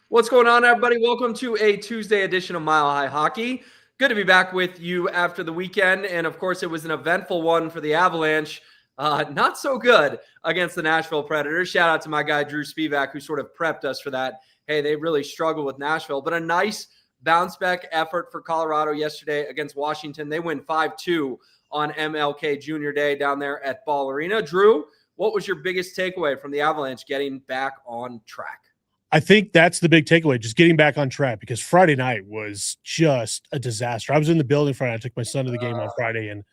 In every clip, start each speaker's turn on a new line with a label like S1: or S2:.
S1: What's going on, everybody? Welcome to a Tuesday edition of Mile High Hockey. Good to be back with you after the weekend. And of course, it was an eventful one for the Avalanche. Not so good against the Nashville Predators. Shout out to my guy, Drew Spivak, who sort of prepped us for that. Hey, they really struggled with Nashville, but a nice bounce back effort for Colorado yesterday against Washington. They win 5-2 on MLK Junior Day down there at Ball Arena. Drew, what was your biggest takeaway from the Avalanche getting back on track?
S2: I think that's the big takeaway, just getting back on track, because Friday night was just a disaster. I was in the building Friday. I took my son to the game on Friday, and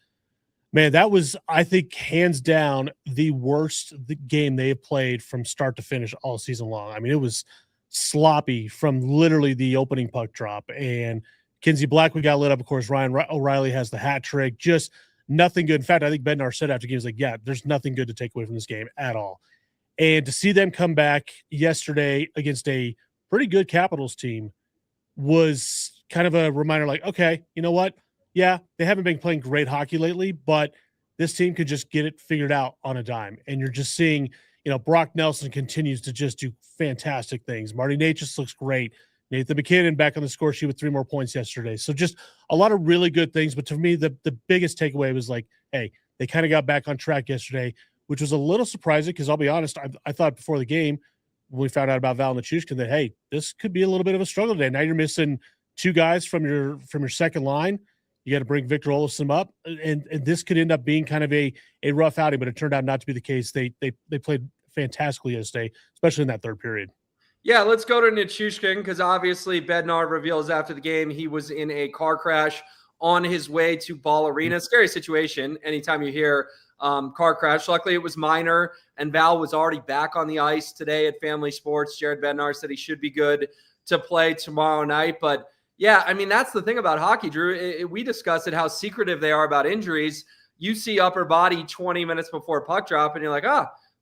S2: man, that was, I think, hands down the worst game they have played from start to finish all season long. I mean, it was sloppy from literally the opening puck drop. And Kinsey Blackwood got lit up. Of course, Ryan O'Reilly has the hat trick. Just nothing good. In fact, I think Bednar said after the game, was like, yeah, there's nothing good to take away from this game at all. And to see them come back yesterday against a pretty good Capitals team was kind of a reminder, like, okay, you know what? Yeah, they haven't been playing great hockey lately, but this team could just get it figured out on a dime. And you're just seeing, Brock Nelson continues to just do fantastic things. Marty Necas looks great. Nathan McKinnon back on the score sheet with 3 more points yesterday. So just a lot of really good things. But to me, the biggest takeaway was like, hey, they kind of got back on track yesterday, which was a little surprising because I'll be honest, I thought before the game, when we found out about Valeri Nichushkin, that, hey, this could be a little bit of a struggle today. Now you're missing 2 guys from your second line. You got to bring Victor Olofsson up, and this could end up being kind of a rough outing, but it turned out not to be the case. They played fantastically yesterday, especially in that third period.
S1: Yeah, let's go to Nichushkin, because obviously Bednar reveals after the game he was in a car crash on his way to Ball Arena. Scary situation anytime you hear car crash. Luckily, it was minor, and Val was already back on the ice today at Family Sports. Jared Bednar said he should be good to play tomorrow night. But yeah, I mean, that's the thing about hockey, Drew. We discussed it, how secretive they are about injuries. You see upper body 20 minutes before puck drop, and you're like,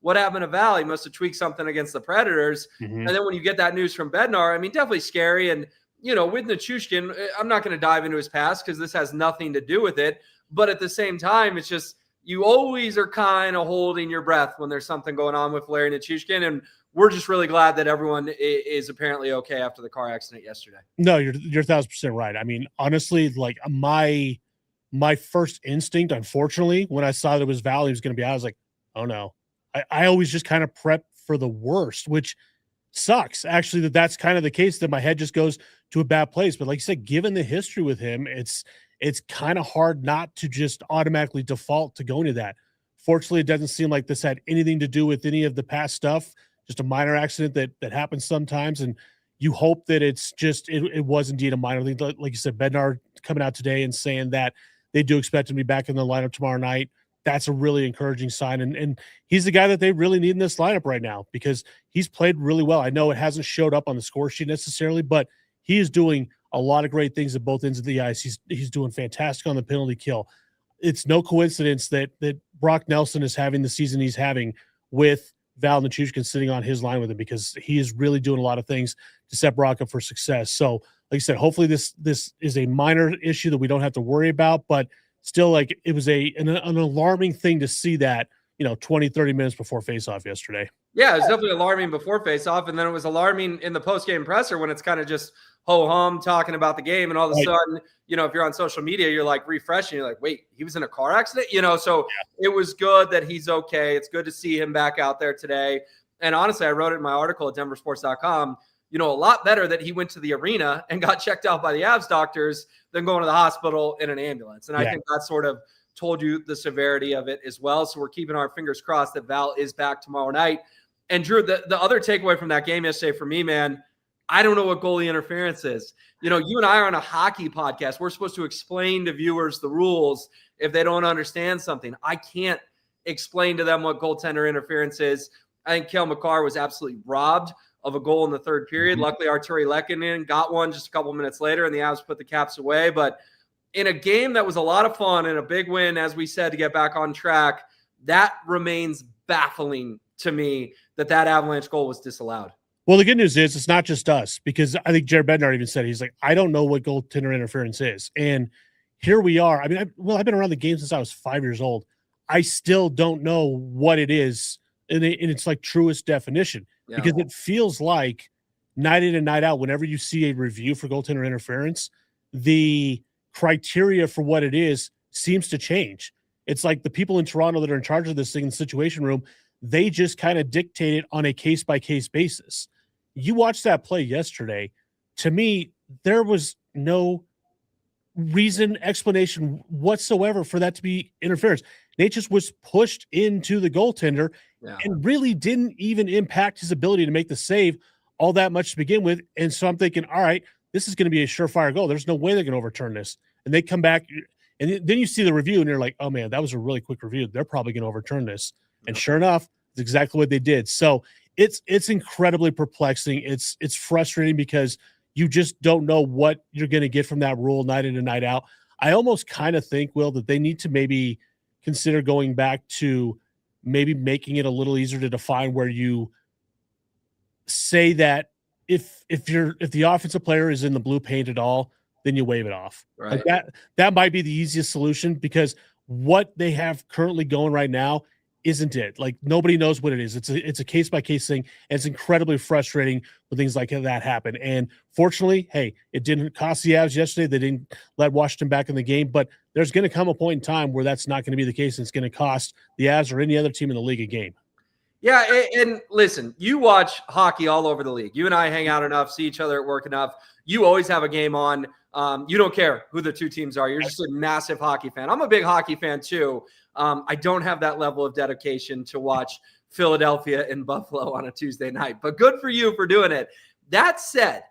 S1: what happened to Val? He must have tweaked something against the Predators. Mm-hmm. And then when you get that news from Bednar, I mean, definitely scary. And, with Nichushkin, I'm not going to dive into his past because this has nothing to do with it. But at the same time, it's just, you always are kind of holding your breath when there's something going on with Valeri Nichushkin. And we're just really glad that everyone is apparently okay after the car accident yesterday.
S2: No, you're 1,000% right. I mean, honestly, like my first instinct, unfortunately, when I saw that it was Val, he was going to be out, I was like, oh no. I always just kind of prep for the worst, which sucks. Actually, that's kind of the case, that my head just goes to a bad place. But like you said, given the history with him, it's kind of hard not to just automatically default to going to that. Fortunately, it doesn't seem like this had anything to do with any of the past stuff, just a minor accident that happens sometimes. And you hope that it's just, it was indeed a minor thing. Like you said, Bednar coming out today and saying that they do expect him to be back in the lineup tomorrow night. That's a really encouraging sign. And he's the guy that they really need in this lineup right now, because he's played really well. I know it hasn't showed up on the score sheet necessarily, but he is doing a lot of great things at both ends of the ice. He's doing fantastic on the penalty kill. It's no coincidence that Brock Nelson is having the season he's having with Val Nichushkin sitting on his line with him, because he is really doing a lot of things to set Brock up for success. So, like I said, hopefully this is a minor issue that we don't have to worry about, but still, like, it was an alarming thing to see that, 20, 30 minutes before faceoff yesterday.
S1: Yeah, it was definitely alarming before faceoff, and then it was alarming in the postgame presser when it's kind of just ho-hum talking about the game, and all of a sudden, if you're on social media, you're like refreshing, you're like, wait, he was in a car accident? So It was good that he's okay. It's good to see him back out there today. And honestly, I wrote it in my article at denversports.com, a lot better that he went to the arena and got checked out by the Avs doctors than going to the hospital in an ambulance. And I think that sort of told you the severity of it as well. So we're keeping our fingers crossed that Val is back tomorrow night. And Drew, the other takeaway from that game yesterday for me, man, I don't know what goalie interference is. You and I are on a hockey podcast. We're supposed to explain to viewers the rules if they don't understand something. I can't explain to them what goaltender interference is. I think Cale Makar was absolutely robbed of a goal in the third period. Mm-hmm. Luckily, Arturi Lehkonen got one just a couple minutes later, and the Avs put the Caps away. But in a game that was a lot of fun and a big win, as we said, to get back on track, that remains baffling to me that Avalanche goal was disallowed.
S2: Well, the good news is it's not just us, because I think Jared Bednar even said, he's like, I don't know what goaltender interference is. And here we are. I mean, I've been around the game since I was 5 years old. I still don't know what it is in its like truest definition, because it feels like night in and night out, whenever you see a review for goaltender interference, the criteria for what it is seems to change. It's like the people in Toronto that are in charge of this thing in the situation room, they just kind of dictate it on a case-by-case basis. You watched that play yesterday. To me, there was no reason, explanation whatsoever for that to be interference. Nate just was pushed into the goaltender and really didn't even impact his ability to make the save all that much to begin with. And so I'm thinking, all right, this is going to be a surefire goal. There's no way they're going to overturn this. And they come back, and then you see the review, and you're like, oh, man, that was a really quick review. They're probably going to overturn this. And sure enough, it's exactly what they did. So it's incredibly perplexing. It's frustrating because you just don't know what you're going to get from that rule night in and night out. I almost kind of think, Will, that they need to maybe consider going back to maybe making it a little easier to define, where you say that if the offensive player is in the blue paint at all, then you wave it off.
S1: Right.
S2: Like that might be the easiest solution, because what they have currently going right now isn't it. Like, nobody knows what it is. It's a case-by-case thing, and it's incredibly frustrating when things like that happen. And fortunately, hey, it didn't cost the Avs yesterday. They didn't let Washington back in the game, but there's going to come a point in time where that's not going to be the case, and it's going to cost the Avs or any other team in the league a game.
S1: Yeah, and listen, you watch hockey all over the league. You and I hang out enough, see each other at work enough. You always have a game on. You don't care who the two teams are. You're just a massive hockey fan. I'm a big hockey fan too. I don't have that level of dedication to watch Philadelphia and Buffalo on a Tuesday night, but good for you for doing it. That said,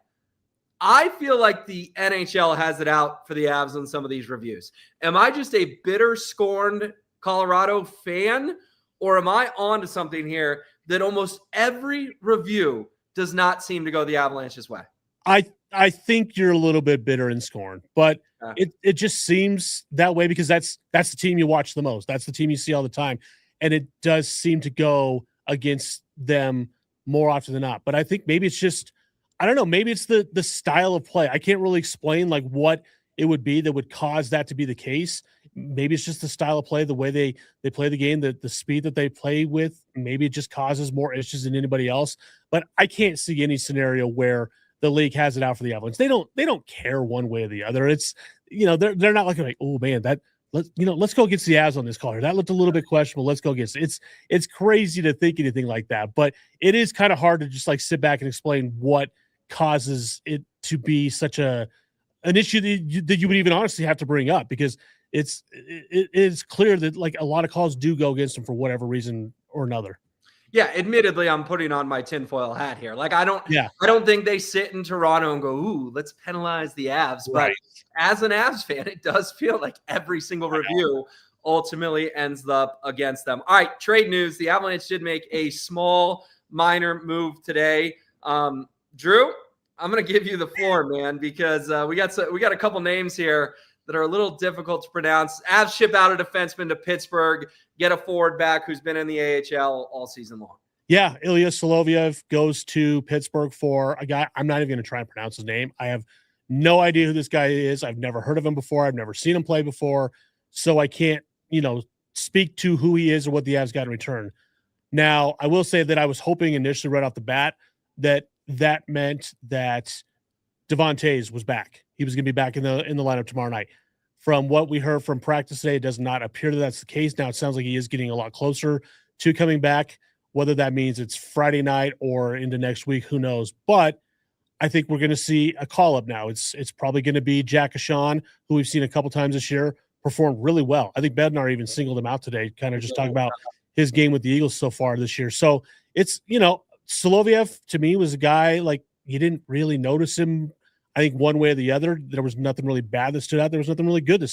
S1: I feel like the NHL has it out for the Avs on some of these reviews. Am I just a bitter, scorned Colorado fan, or am I on to something here that almost every review does not seem to go the Avalanche's way?
S2: I think you're a little bit bitter and scorned, but it just seems that way because that's the team you watch the most. That's the team you see all the time. And it does seem to go against them more often than not. But I think maybe it's just, I don't know, maybe it's the style of play. I can't really explain like what it would be that would cause that to be the case. Maybe it's just the style of play, the way they play the game, the speed that they play with. Maybe it just causes more issues than anybody else. But I can't see any scenario where the league has it out for the Avalanche. They don't care one way or the other. It's, they're not like, oh man, let's go against the Avs on this call here. That looked a little bit questionable. Let's go against it. It's crazy to think anything like that, but it is kind of hard to just like sit back and explain what causes it to be such an issue that you would even honestly have to bring up, because it's clear that like a lot of calls do go against them for whatever reason or another.
S1: Yeah, admittedly, I'm putting on my tinfoil hat here. Like, I don't think they sit in Toronto and go, ooh, let's penalize the Avs. Right. But as an Avs fan, it does feel like every single review ultimately ends up against them. All right, trade news. The Avalanche did make a small, minor move today. Drew, I'm going to give you the floor, man, because we got a couple names here that are a little difficult to pronounce. Avs ship out a defenseman to Pittsburgh, get a forward back who's been in the AHL all season long.
S2: Yeah, Ilya Solovyev goes to Pittsburgh for a guy. I'm not even going to try and pronounce his name. I have no idea who this guy is. I've never heard of him before. I've never seen him play before. So I can't, speak to who he is or what the Avs got in return. Now, I will say that I was hoping initially right off the bat that meant that Devon Toews was back. He was going to be back in the lineup tomorrow night. From what we heard from practice today, it does not appear that that's the case. Now it sounds like he is getting a lot closer to coming back. Whether that means it's Friday night or into next week, who knows? But I think we're going to see a call-up now. It's probably going to be Jack Ashawn, who we've seen a couple times this year, perform really well. I think Bednar even singled him out today, kind of just talking about his game with the Eagles so far this year. So it's, Solovyev to me was a guy like you didn't really notice him. I think one way or the other, there was nothing really bad that stood out. There was nothing really good that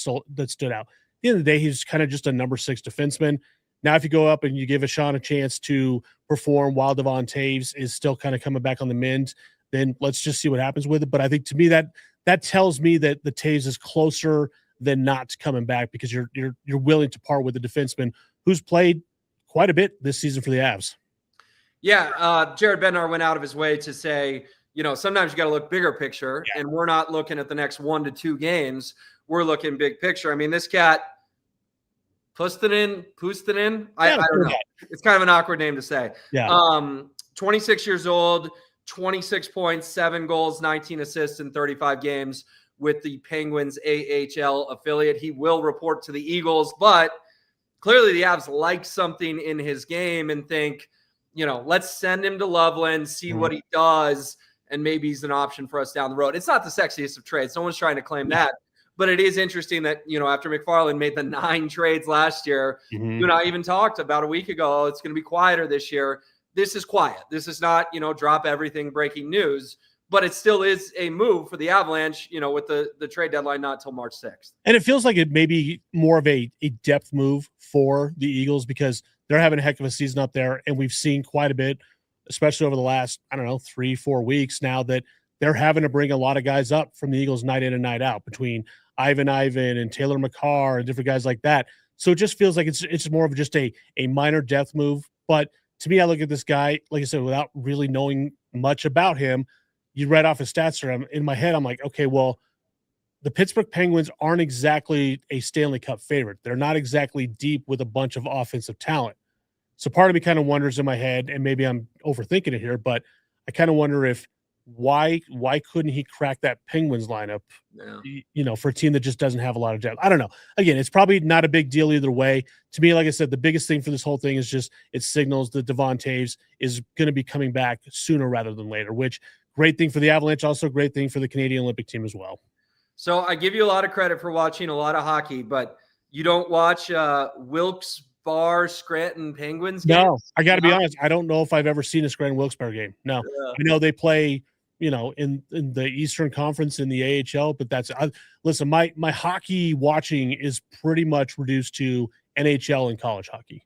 S2: stood out. At the end of the day, he's kind of just a number 6 defenseman. Now, if you go up and you give Ashawn a chance to perform while Devon Toews is still kind of coming back on the mend, then let's just see what happens with it. But I think to me that tells me that the Toews is closer than not coming back, because you're willing to part with the defenseman who's played quite a bit this season for the Avs.
S1: Yeah, Jared Bednar went out of his way to say, sometimes you got to look bigger picture, and we're not looking at the next 1 to 2 games. We're looking big picture. I mean, this cat, Pustanin. I don't know. It's kind of an awkward name to say.
S2: Yeah.
S1: 26 years old, 26 points, 7 goals, 19 assists in 35 games with the Penguins AHL affiliate. He will report to the Eagles, but clearly the Avs like something in his game and think, let's send him to Loveland, see what he does, and maybe he's an option for us down the road. It's not the sexiest of trades. No one's trying to claim that. But it is interesting that, after McFarland made the 9 trades last year, you and I even talked about a week ago, it's going to be quieter this year. This is quiet. This is not, drop everything breaking news, but it still is a move for the Avalanche, with the trade deadline not until March 6th.
S2: And it feels like it may be more of a depth move for the Eagles because they're having a heck of a season up there. And we've seen quite a bit, especially over the last, 3-4 weeks now, that they're having to bring a lot of guys up from the Eagles night in and night out between Ivan and Taylor McCarr and different guys like that. So it just feels like it's more of just a minor depth move. But to me, I look at this guy, like I said, without really knowing much about him. You read off his stats for him. In my head, I'm like, okay, well, the Pittsburgh Penguins aren't exactly a Stanley Cup favorite. They're not exactly deep with a bunch of offensive talent. So part of me kind of wonders in my head, and maybe I'm overthinking it here, but I kind of wonder if why couldn't he crack that Penguins lineup, for a team that just doesn't have a lot of depth? I don't know. Again, it's probably not a big deal either way. To me, like I said, the biggest thing for this whole thing is just it signals that Devon Toews is going to be coming back sooner rather than later, which great thing for the Avalanche, also great thing for the Canadian Olympic team as well.
S1: So I give you a lot of credit for watching a lot of hockey, but you don't watch Wilkes Barre Scranton Penguins games?
S2: No, I got to be honest. I don't know if I've ever seen a Scranton Wilkes-Barre game. No, I know they play, in the Eastern Conference in the AHL, but that's listen. My hockey watching is pretty much reduced to NHL and college hockey,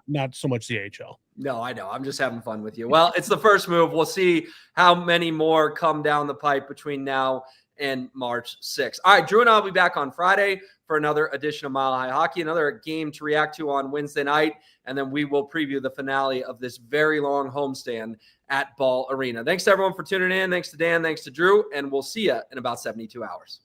S2: not so much the AHL.
S1: No, I know. I'm just having fun with you. Well, it's the first move. We'll see how many more come down the pipe between now and March 6th. All right, Drew and I will be back on Friday for another edition of Mile High Hockey, another game to react to on Wednesday night, and then we will preview the finale of this very long homestand at Ball Arena. Thanks to everyone for tuning in. Thanks to Dan. Thanks to Drew, and we'll see you in about 72 hours.